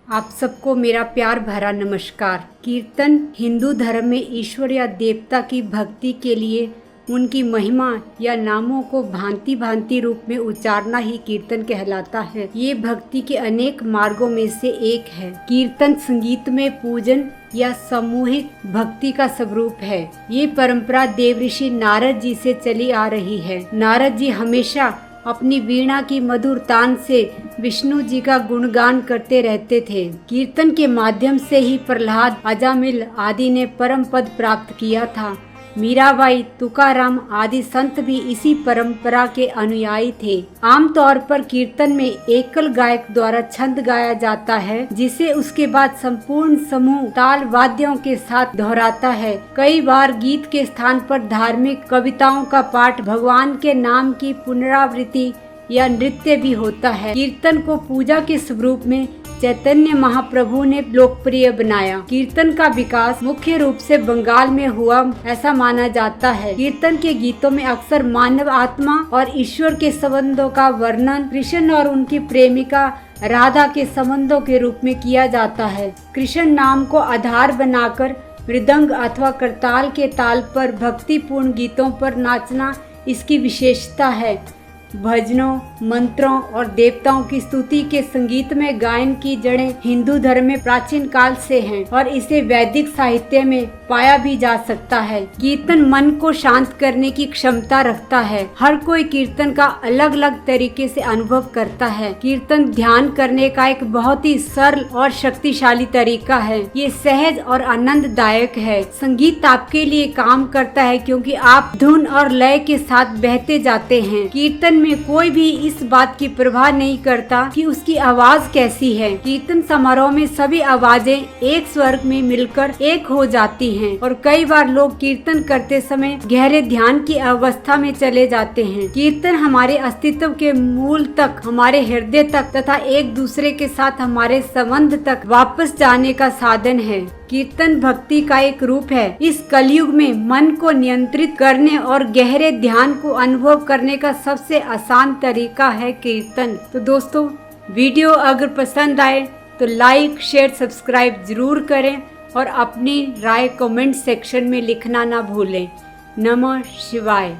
आप सबको मेरा प्यार भरा नमस्कार। कीर्तन हिंदू धर्म में ईश्वर या देवता की भक्ति के लिए उनकी महिमा या नामों को भांति भांति रूप में उच्चारना ही कीर्तन कहलाता है। ये भक्ति के अनेक मार्गों में से एक है। कीर्तन संगीत में पूजन या सामूहिक भक्ति का स्वरूप है। ये परंपरा देवऋषि नारद जी से चली आ रही है। नारद जी हमेशा अपनी वीणा की मधुर तान से विष्णु जी का गुणगान करते रहते थे। कीर्तन के माध्यम से ही प्रहलाद, अजामिल आदि ने परम पद प्राप्त किया था। मीराबाई, तुकाराम आदि संत भी इसी परंपरा के अनुयायी थे। आमतौर पर कीर्तन में एकल गायक द्वारा छंद गाया जाता है, जिसे उसके बाद संपूर्ण समूह ताल वाद्यों के साथ दोहराता है। कई बार गीत के स्थान पर धार्मिक कविताओं का पाठ, भगवान के नाम की पुनरावृत्ति या नृत्य भी होता है। कीर्तन को पूजा के स्वरूप में चैतन्य महाप्रभु ने लोकप्रिय बनाया। कीर्तन का विकास मुख्य रूप से बंगाल में हुआ ऐसा माना जाता है। कीर्तन के गीतों में अक्सर मानव आत्मा और ईश्वर के संबंधों का वर्णन कृष्ण और उनकी प्रेमिका राधा के संबंधों के रूप में किया जाता है। कृष्ण नाम को आधार बनाकर मृदंग अथवा करताल के ताल पर भक्तिपूर्ण गीतों पर नाचना इसकी विशेषता है। भजनों, मंत्रों और देवताओं की स्तुति के संगीत में गायन की जड़ें हिंदू धर्म में प्राचीन काल से हैं और इसे वैदिक साहित्य में पाया भी जा सकता है। कीर्तन मन को शांत करने की क्षमता रखता है। हर कोई कीर्तन का अलग अलग तरीके से अनुभव करता है। कीर्तन ध्यान करने का एक बहुत ही सरल और शक्तिशाली तरीका है। ये सहज और आनंददायक है। संगीत आपके लिए काम करता है क्योंकि आप धुन और लय के साथ बहते जाते हैं। कीर्तन में कोई भी इस बात की परवाह नहीं करता कि उसकी आवाज कैसी है। कीर्तन समारोह में सभी आवाजें एक स्वर में मिलकर एक हो जाती हैं और कई बार लोग कीर्तन करते समय गहरे ध्यान की अवस्था में चले जाते हैं। कीर्तन हमारे अस्तित्व के मूल तक, हमारे हृदय तक तथा एक दूसरे के साथ हमारे संबंध तक वापस जाने का साधन है। कीर्तन भक्ति का एक रूप है। इस कलयुग में मन को नियंत्रित करने और गहरे ध्यान को अनुभव करने का सबसे आसान तरीका है कीर्तन। तो दोस्तों, वीडियो अगर पसंद आए तो लाइक, शेयर, सब्सक्राइब जरूर करें और अपनी राय कमेंट सेक्शन में लिखना ना भूलें। नमः शिवाय।